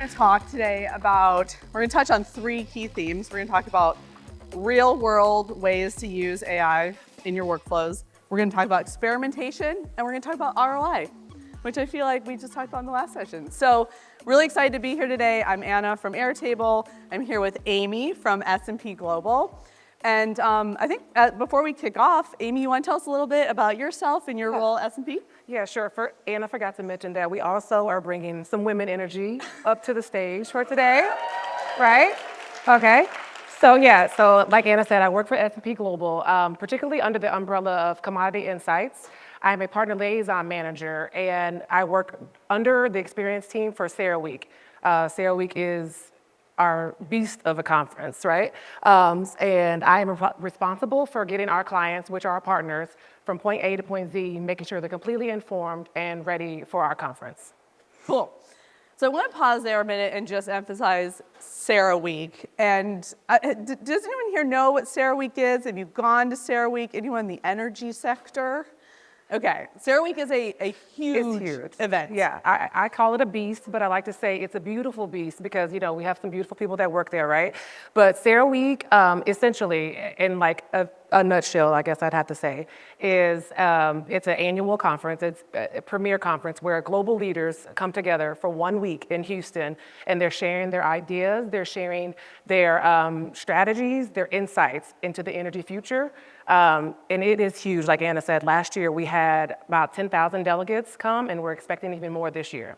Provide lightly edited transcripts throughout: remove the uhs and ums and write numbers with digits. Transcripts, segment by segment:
going to talk today about, we're going to touch on three key themes. We're going to talk about real world ways to use AI in your workflows. We're going to talk about experimentation, and we're going to talk about ROI, which I feel like we just talked about in the last session. So really excited to be here today. I'm Anna from Airtable. I'm here with Amy from S&P Global. And I think before we kick off, Amy, you want to tell us a little bit about yourself and your role at S&P? Yeah, sure. Anna forgot to mention that we also are bringing some women energy up to the stage for today, right? Okay. So like Anna said, I work for S&P Global, particularly under the umbrella of Commodity Insights. I'm a partner liaison manager, and I work under the experience team for CERAWeek. CERAWeek is our beast of a conference, right? And I am responsible for getting our clients, which are our partners, from point A to point Z, making sure they're completely informed and ready for our conference. Cool. So I want to pause there a minute and just emphasize CERAWeek. And does anyone here know what CERAWeek is? Have you gone to CERAWeek? Anyone in the energy sector? Okay, CERAWeek is a huge event. Yeah, I call it a beast, but I like to say it's a beautiful beast because, you know, we have some beautiful people that work there, right? But CERAWeek, essentially, in like a nutshell, I guess I'd have to say, is it's an annual conference. It's a premier conference where global leaders come together for 1 week in Houston, and they're sharing their ideas, they're sharing their strategies, their insights into the energy future. And it is huge. Like Anna said, last year we had about 10,000 delegates come, and we're expecting even more this year.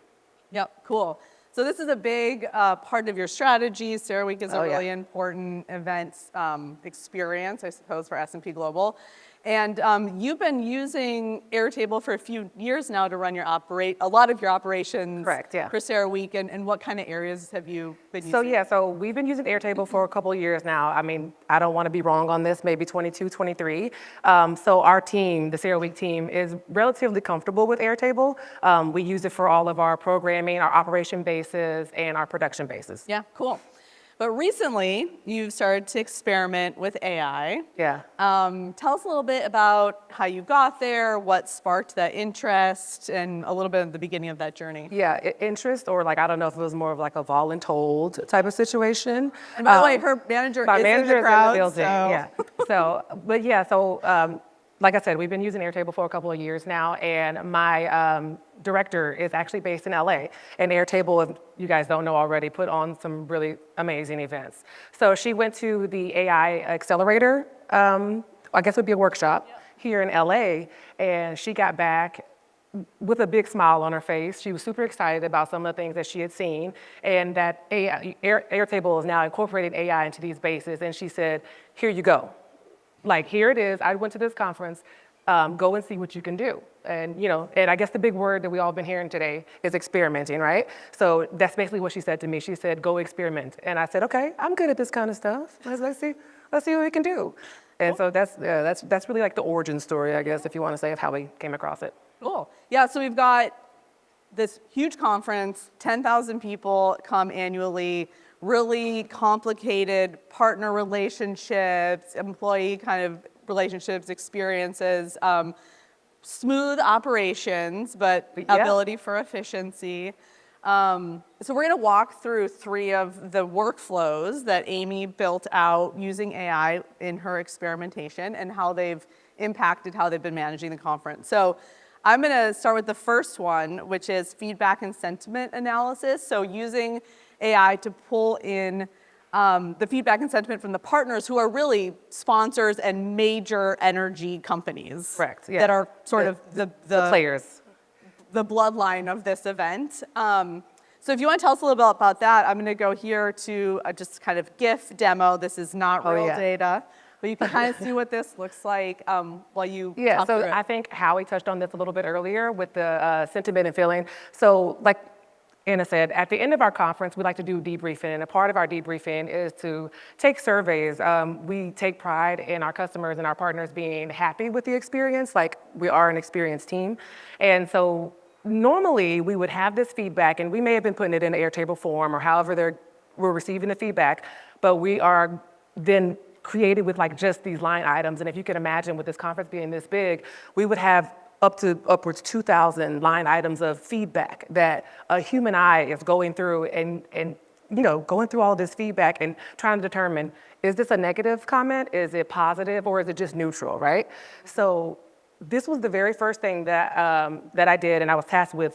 Yep, cool. So this is a big part of your strategy. CERAWeek is a really important event experience, I suppose, for S&P Global. And you've been using Airtable for a few years now to run a lot of your operations. Correct, yeah. For CERAWeek, and what kind of areas have you been using? So we've been using Airtable for a couple of years now. I mean, I don't want to be wrong on this, maybe 22, 23. So our team, the CERAWeek team, is relatively comfortable with Airtable. We use it for all of our programming, our operation bases, and our production bases. Yeah, cool. But recently, you've started to experiment with AI. Yeah. Tell us a little bit about how you got there, what sparked that interest, and a little bit of the beginning of that journey. Yeah, interest, or like, I don't know if it was more of like a voluntold type of situation. And by the way, her manager is in the crowd. Like I said, we've been using Airtable for a couple of years now, and my director is actually based in LA. And Airtable, if you guys don't know already, put on some really amazing events. So she went to the AI Accelerator, I guess it would be a workshop here in LA, and she got back with a big smile on her face. She was super excited about some of the things that she had seen, and that Airtable is now incorporating AI into these bases. And she said, here you go. Like, here it is. I went to this conference. Go and see what you can do. And, you know, and I guess the big word that we all been hearing today is experimenting, right? So that's basically what she said to me. She said, go experiment. And I said, okay, I'm good at this kind of stuff. Let's see what we can do. And so that's really like the origin story, I guess, if you want to say, of how we came across it. Cool. Yeah, so we've got this huge conference, 10,000 people come annually, really complicated partner relationships, employee kind of relationships, experiences, smooth operations, but ability for efficiency. So we're going to walk through 3 of the workflows that Amy built out using AI in her experimentation and how they've impacted how they've been managing the conference. So I'm going to start with the first one, which is feedback and sentiment analysis. So using AI to pull in the feedback and sentiment from the partners who are really sponsors and major energy companies. Correct. Yeah. That are sort of the players, the bloodline of this event. So if you want to tell us a little bit about that, I'm going to go here to just kind of GIF demo. This is not real data, but you can kind of see what this looks like while you talk through it. I think Howie touched on this a little bit earlier with the sentiment and feeling. So like Anna said, at the end of our conference, we like to do debriefing, and a part of our debriefing is to take surveys. We take pride in our customers and our partners being happy with the experience, like we are an experienced team. And so normally we would have this feedback, and we may have been putting it in an Airtable form or however we're receiving the feedback, but we are then created with like just these line items. And if you can imagine with this conference being this big, we would have up to upwards 2,000 line items of feedback that a human eye is going through and going through all this feedback and trying to determine, is this a negative comment? Is it positive, or is it just neutral, right? So this was the very first thing that I did, and I was tasked with,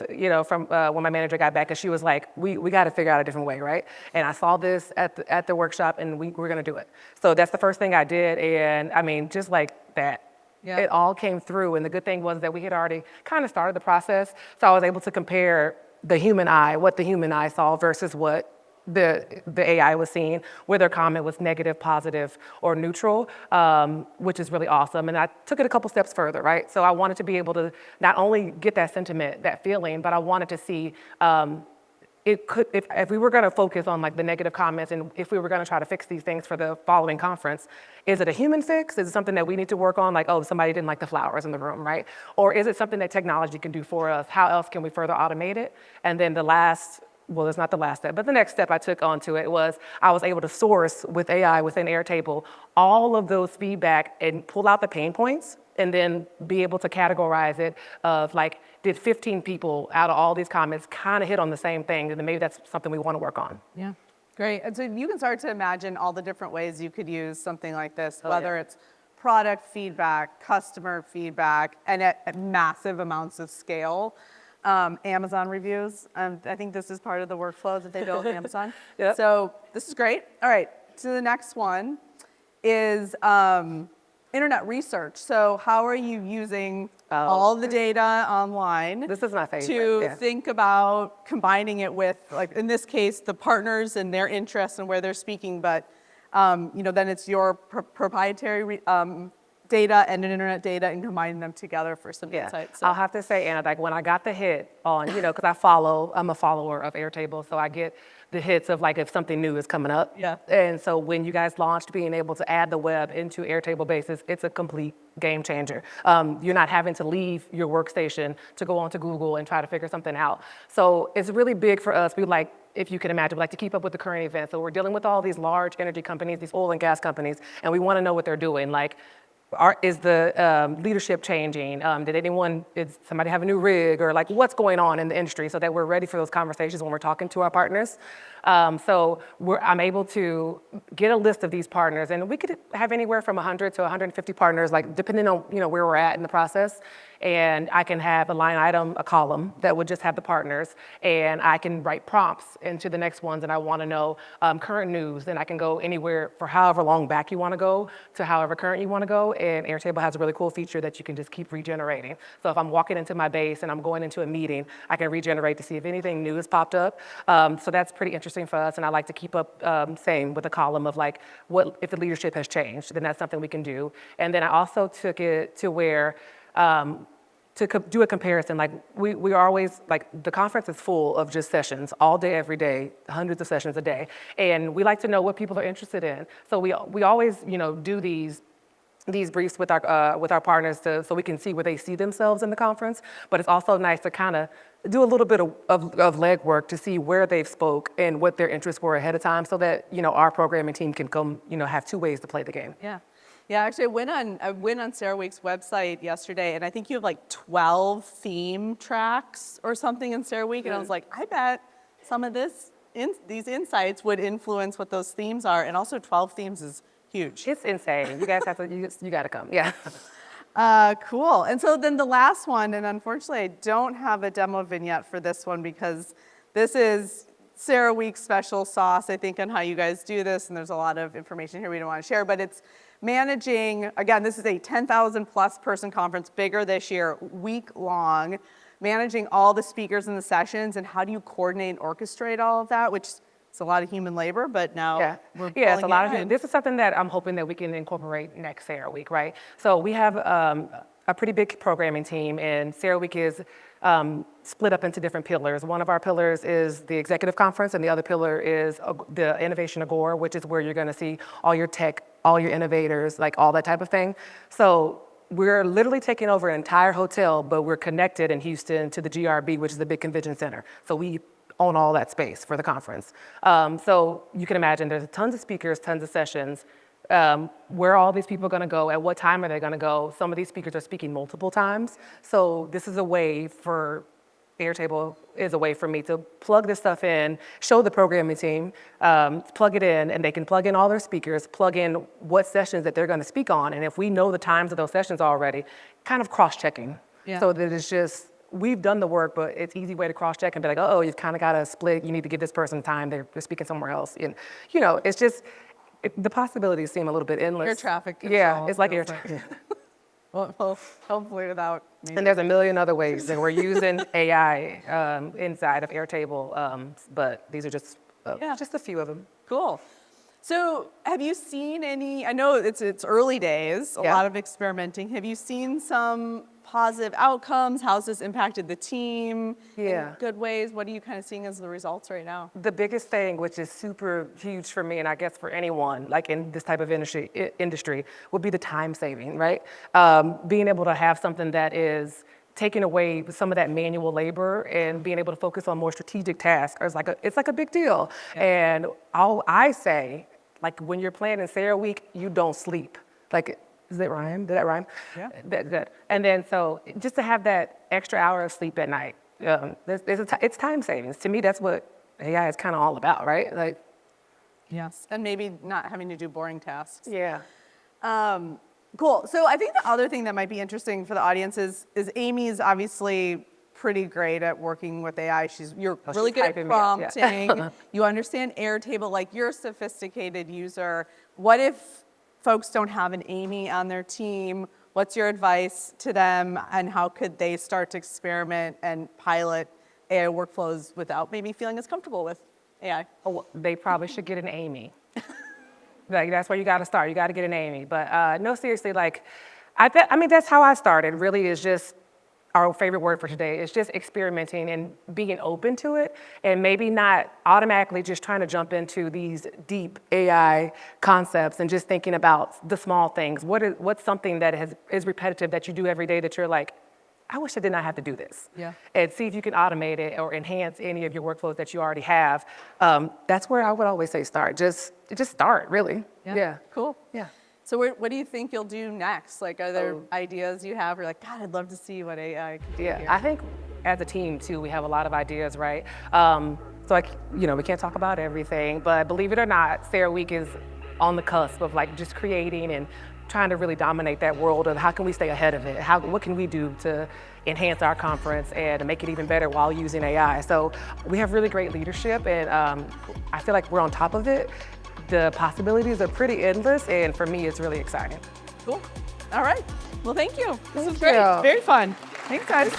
from when my manager got back, and she was like, we got to figure out a different way, right? And I saw this at the workshop, and we're going to do it. So that's the first thing I did, and I mean, just like that. Yeah. It all came through, and the good thing was that we had already kind of started the process, so I was able to compare the human eye, what the human eye saw versus what the AI was seeing, whether comment was negative, positive, or neutral, which is really awesome. And I took it a couple steps further, right? So I wanted to be able to not only get that sentiment, that feeling, but I wanted to see if we were going to focus on like the negative comments, and if we were going to try to fix these things for the following conference, is it a human fix? Is it something that we need to work on? Like, oh, somebody didn't like the flowers in the room, right? Or is it something that technology can do for us? How else can we further automate it? And then it's not the last step, but the next step I took onto it was I was able to source with AI within Airtable all of those feedback and pull out the pain points, and then be able to categorize it of like, did 15 people out of all these comments kind of hit on the same thing? And then maybe that's something we want to work on. Yeah, great. And so you can start to imagine all the different ways you could use something like this, whether it's product feedback, customer feedback, and at massive amounts of scale. Amazon reviews. I think this is part of the workflow that they built in Amazon. Yep. So this is great. All right, so the next one is internet research. So how are you using all the data online? This is my favorite. To think about combining it with, like in this case, the partners and their interests and where they're speaking, but then it's your proprietary data and internet data and combining them together for some insights. So. I'll have to say, Anna, like when I got the hit on, because I'm a follower of Airtable, so I get the hits of like if something new is coming up. Yeah. And so when you guys launched being able to add the web into Airtable bases, it's a complete game changer. You're not having to leave your workstation to go onto Google and try to figure something out. So it's really big for us. If you can imagine, we like to keep up with the current events. So we're dealing with all these large energy companies, these oil and gas companies, and we want to know what they're doing. Like, is the leadership changing? Did somebody have a new rig, or like what's going on in the industry, so that we're ready for those conversations when we're talking to our partners. I'm able to get a list of these partners, and we could have anywhere from 100 to 150 partners, like depending on where we're at in the process. And I can have a line item, a column that would just have the partners, and I can write prompts into the next ones, and I want to know current news, and I can go anywhere for however long back you want to go to however current you want to go, and Airtable has a really cool feature that you can just keep regenerating. So if I'm walking into my base and I'm going into a meeting, I can regenerate to see if anything new has popped up. So that's pretty interesting for us, and I like to keep up same with a column of like, what if the leadership has changed, then that's something we can do. And then I also took it to where to do a comparison, like we are always, like the conference is full of just sessions all day, every day, hundreds of sessions a day. And we like to know what people are interested in. So we always, do these briefs with our partners so we can see where they see themselves in the conference. But it's also nice to kind of do a little bit of legwork to see where they've spoke and what their interests were ahead of time, so that, our programming team can come, have two ways to play the game. Yeah. Yeah, actually, I went on CERAWeek's website yesterday, and I think you have like 12 theme tracks or something in CERAWeek, and I was like, I bet some of these insights would influence what those themes are, and also 12 themes is huge. It's insane. You guys have to, you got to come. Yeah. Cool. And so then the last one, and unfortunately, I don't have a demo vignette for this one because this is CERAWeek's special sauce, I think, on how you guys do this, and there's a lot of information here we don't want to share, but it's managing, again, this is a 10,000 plus person conference, bigger this year, week long, managing all the speakers in the sessions, and how do you coordinate and orchestrate all of that, which is a lot of human labor, but now we're it's a lot of. This is something that I'm hoping that we can incorporate next CERAWeek, right? So we have a pretty big programming team, and CERAWeek is split up into different pillars. One of our pillars is the executive conference, and the other pillar is the Innovation Agora, which is where you're going to see all your tech, all your innovators, like all that type of thing. So we're literally taking over an entire hotel, but we're connected in Houston to the GRB, which is the big convention center. So we own all that space for the conference. So you can imagine there's tons of speakers, tons of sessions, Where are all these people going to go? At what time are they going to go? Some of these speakers are speaking multiple times. So this is a way for Airtable is a way for me to plug this stuff in, show the programming team, plug it in, and they can plug in all their speakers, plug in what sessions that they're going to speak on. And if we know the times of those sessions already, kind of cross-checking. Yeah. So that it's just, we've done the work, but it's an easy way to cross-check and be like, oh, you've kind of got to split. You need to give this person time. They're speaking somewhere else. And, you know, it's just, the possibilities seem a little bit endless. Air traffic control. Yeah, it's like air traffic. Well, hopefully without maybe. And there's a million other ways that we're using AI inside of Airtable, but these are just a few of them. Cool. So have you seen any, I know it's early days, a lot of experimenting. Have you seen some positive outcomes? How's this impacted the team in good ways? What are you kind of seeing as the results right now? The biggest thing, which is super huge for me, and I guess for anyone, like in this type of industry would be the time saving, right? Being able to have something that is taking away some of that manual labor and being able to focus on more strategic tasks it's like a big deal. Yeah. And I say, like when you're planning Sarah Week, you don't sleep. Like, does that rhyme? Did that rhyme? Yeah. Good. And then so just to have that extra hour of sleep at night, it's time savings. To me, that's what AI is kind of all about, right? Like. Yes. And maybe not having to do boring tasks. Yeah. Cool. So I think the other thing that might be interesting for the audience is Amy's obviously pretty great at working with AI. You're really good at prompting. You understand Airtable, like you're a sophisticated user. What if folks don't have an Amy on their team? What's your advice to them, and how could they start to experiment and pilot AI workflows without maybe feeling as comfortable with AI? Oh, they probably should get an Amy. Like that's where you got to start. You got to get an Amy. But no, seriously, like I mean, that's how I started. Really, is just our favorite word for today. It's just experimenting and being open to it, and maybe not automatically just trying to jump into these deep AI concepts and just thinking about the small things. What's something that is repetitive that you do every day that you're like, I wish I did not have to do this. Yeah. And see if you can automate it or enhance any of your workflows that you already have. That's where I would always say start. Just start, really. Yeah. Cool. Yeah. So what do you think you'll do next? Like, are there ideas you have? Or like, God, I'd love to see what AI can do here. I think as a team too, we have a lot of ideas, right? So we can't talk about everything, but believe it or not, Sarah Week is on the cusp of like just creating and trying to really dominate that world of how can we stay ahead of it? What can we do to enhance our conference and to make it even better while using AI? So we have really great leadership, and I feel like we're on top of it. The possibilities are pretty endless, and for me, it's really exciting. Cool. All right. Well, thank you. This was great. Very fun. Thanks, guys.